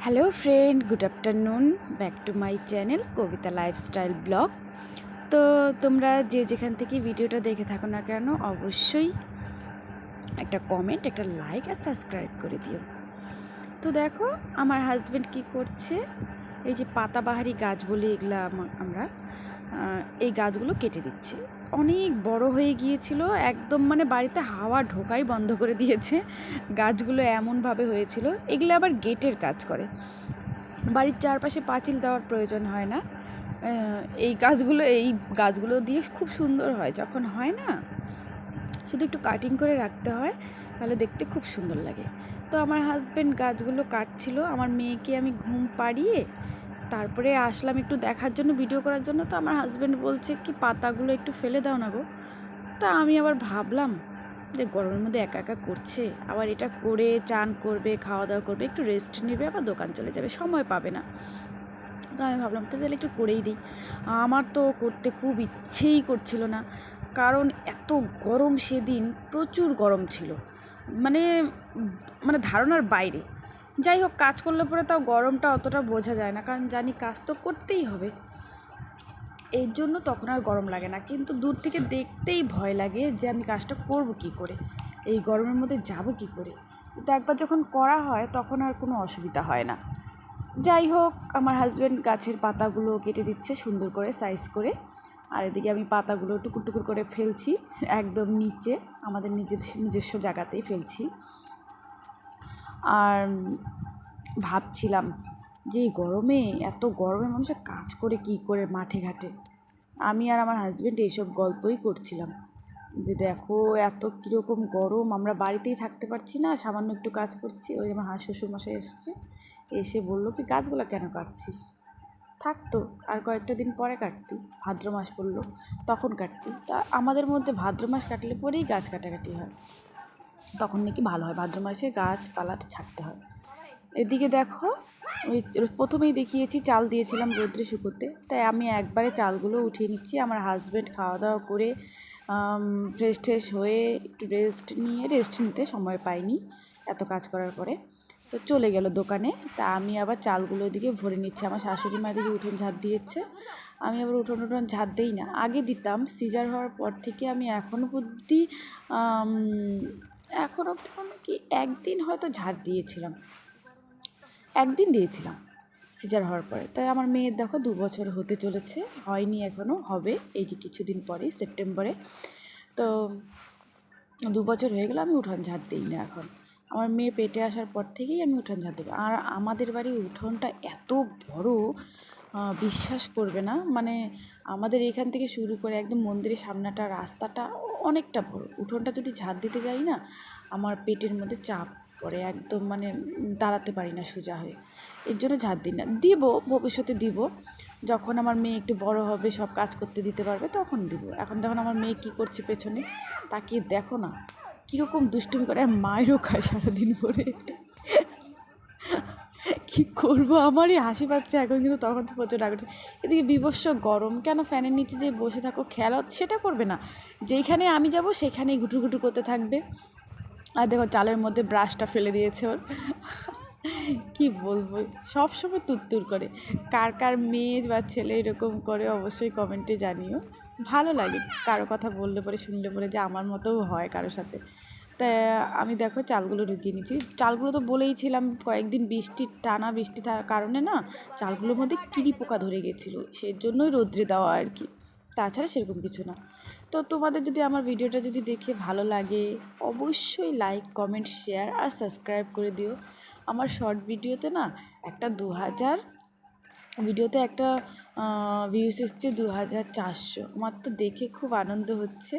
Hello friend, good afternoon, back to my channel Kavita lifestyle blog. তো তোমরা যে যেখান থেকে ভিডিওটা দেখে থাকো না কেন, অবশ্যই একটা কমেন্ট, একটা লাইক আর সাবস্ক্রাইব করে দিও। তো দেখো আমার হাজব্যান্ড কি করছে, এই যে পাতাবাহারি গাছ বলি এগুলা আমরা এই গাছগুলো কেটে দিচ্ছে। অনেক বড় হয়ে গিয়েছিল, একদম মানে বাড়িতে হাওয়া ঢোকাই বন্ধ করে দিয়েছে। গাছগুলো এমনভাবে হয়েছিল, এগুলো আবার গেটের কাজ করে, বাড়ির চারপাশে পাঁচিল দেওয়ার প্রয়োজন হয় না। এই গাছগুলো দিয়ে খুব সুন্দর হয়, যখন হয় না শুধু একটু কাটিং করে রাখতে হয়, তাহলে দেখতে খুব সুন্দর লাগে। তো আমার হাজব্যান্ড গাছগুলো কাটছিল, আমার মেয়েকে আমি ঘুম পাড়িয়ে তারপরে আসলাম একটু দেখার জন্য, ভিডিও করার জন্য। তো আমার হাজব্যান্ড বলছে কি পাতাগুলো একটু ফেলে দাও না গো। তা আমি আবার ভাবলাম যে গরমের মধ্যে একা একা করছে, আবার এটা করে চান করবে, খাওয়া দাওয়া করবে, একটু রেস্ট নেবে, আবার দোকান চলে যাবে, সময় পাবে না। তো আমি ভাবলাম তাহলে একটু করেই দিই। আমার তো করতে খুব ইচ্ছেই করছিল না, কারণ এত গরম, সেদিন প্রচুর গরম ছিল, মানে মানে ধারণার বাইরে। যাই হোক, কাজ করলে পরে তাও গরমটা অতটা বোঝা যায় না, কারণ জানি কাজ তো করতেই হবে, এর জন্য তখন আর গরম লাগে না। কিন্তু দূর থেকে দেখতেই ভয় লাগে যে আমি কাজটা করব কী করে, এই গরমের মধ্যে যাব কী করে। কিন্তু একবার যখন করা হয় তখন আর কোনো অসুবিধা হয় না। যাই হোক, আমার হাজব্যান্ড গাছের পাতাগুলো কেটে দিচ্ছে সুন্দর করে সাইজ করে, আর এদিকে আমি পাতাগুলো টুকুর টুকুর করে ফেলছি একদম নিচে, আমাদের নিজস্ব জায়গাতেই ফেলছি। আর ভাবছিলাম যে এই গরমে, এত গরমে মানুষের কাজ করে কি করে মাঠে ঘাটে। আমি আর আমার হাজব্যান্ড এইসব গল্পই করছিলাম যে দেখো এত কীরকম গরম, আমরা বাড়িতেই থাকতে পারছি না, সামান্য একটু কাজ করছি। ওই আমার শ্বশুরমশাই এসছে, এসে বললো কি গাছগুলো কেন কাটছিস, থাকতো আর কয়েকটা দিন পরে কাটতি, ভাদ্র মাস পড়লো তখন কাটতি। তা আমাদের মধ্যে ভাদ্র মাস কাটলে পরেই গাছ কাটাকাটি হয়, তখন নাকি ভালো হয়, ভাদ্র মাসে গাছপালা ছাড়তে হয়। এদিকে দেখো, ওই প্রথমেই দেখিয়েছি চাল দিয়েছিলাম রোদ্রে শুকোতে, তাই আমি একবারে চালগুলো উঠিয়ে নিচ্ছি। আমার হাজব্যান্ড খাওয়া দাওয়া করে ফ্রেশ ট্রেশ হয়ে একটু রেস্ট নিতে সময় পাইনি এত কাজ করার পরে, তো চলে গেল দোকানে। তা আমি আবার চালগুলো ওদিকে ভরে নিচ্ছি। আমার শাশুড়ি মা দিকে উঠোন ঝাঁট দিয়েছে, আমি আবার উঠোন ঝাঁট দিই না, আগে দিতাম। সিজার হওয়ার পর থেকে আমি এখনও অবধি মানে কি একদিন হয়তো ঝাঁট দিয়েছিলাম, একদিন দিয়েছিলাম সিজার হওয়ার পরে। তাই আমার মেয়ের দেখো 2 বছর হতে চলেছে, হয়নি এখনও, হবে এই যে কিছুদিন পরে সেপ্টেম্বরে। তো 2 বছর হয়ে গেল আমি উঠোন ঝাঁট দিই না এখন। আমার মেয়ে পেটে আসার পর থেকেই আমি উঠোন ঝাঁট দেবো। আর আমাদের বাড়ির উঠোনটা এত বড়, বিশ্বাস করবে না, মানে আমাদের এখান থেকে শুরু করে একদম মন্দিরের সামনেটা, রাস্তাটা অনেকটা বড়। উঠোনটা যদি ঝাঁট দিতে যাই না, আমার পেটের মধ্যে চাপ পড়ে, একদম মানে দাঁড়াতে পারি না সোজা হয়ে। এর জন্য ঝাঁট দিই না। দিব, ভবিষ্যতে দিব, যখন আমার মেয়ে একটু বড় হবে, সব কাজ করতে দিতে পারবে, তখন দিব। এখন দেখুন আমার মেয়ে কী করছে, পেছনে তাকিয়ে দেখো না কীরকম দুষ্টুমি করে, আর মায়েরও খায় সারাদিন ভরে। কী করবো, আমারই হাসি পাচ্ছে এখন, কিন্তু তখন তো প্রচুর রাগ হচ্ছে। এদিকে বিভৎস গরম, কেন ফ্যানের নিচে যে বসে থাকো, খেলা সেটা করবে না, যেইখানে আমি যাব সেখানেই ঘুটুর ঘুটুর করতে থাকবে। আর দেখো চালের মধ্যে ব্রাশটা ফেলে দিয়েছে ওর। কি বলবো, সব সময় তুরতুর করে। কার কার মেয়ে বা ছেলে এরকম করে অবশ্যই কমেন্টে জানিও, ভালো লাগে কারো কথা বললে পরে, শুনলে পরে যে আমার মতোও হয় কারোর সাথে। তাই আমি দেখো চালগুলো ঢুকিয়ে নিচ্ছি। চালগুলো তো বলেইছিলাম কয়েকদিন টানা বৃষ্টি থাকার কারণে না চালগুলোর মধ্যে কিরি পোকা ধরে গেছিলো, সেই জন্যই রোদ্রে দেওয়া আর কি, তাছাড়া সেরকম কিছু না। তো তোমাদের যদি আমার ভিডিওটা যদি দেখে ভালো লাগে, অবশ্যই লাইক, কমেন্ট, শেয়ার আর সাবস্ক্রাইব করে দিও। আমার শর্ট ভিডিওতে না একটা ভিডিওতে একটা ভিউজ এসছে 2400, আমার তো দেখে খুব আনন্দ হচ্ছে।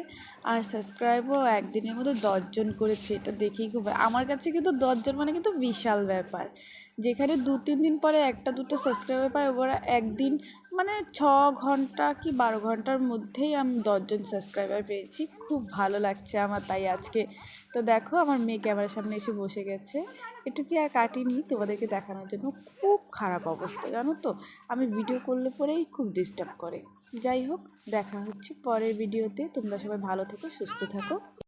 আর সাবস্ক্রাইবও একদিনের মধ্যে 10 জন করেছে, এটা দেখেই খুব, আমার কাছে কিন্তু 10 জন মানে কিন্তু বিশাল ব্যাপার। যেখানে 2-3 দিন পরে 1-2টো সাবস্ক্রাইবার পায়, ওরা একদিন মানে 6 ঘন্টা কি 12 ঘন্টার মধ্যেই আমি 10 জন সাবস্ক্রাইবার পেয়েছি, খুব ভালো লাগছে আমার তাই আজকে। তো দেখো আমার মেয়ে ক্যামেরার সামনে এসে বসে গেছে, একটু কি আর কাটিনি তোমাদেরকে দেখানোর জন্য। খুব খারাপ অবস্থা জানো তো, আমি ভিডিও করলে পরেই খুব ডিস্টার্ব করে। যাই হোক, দেখা হচ্ছে পরের ভিডিওতে, তোমরা সবাই ভালো থেকো, সুস্থ থাকো।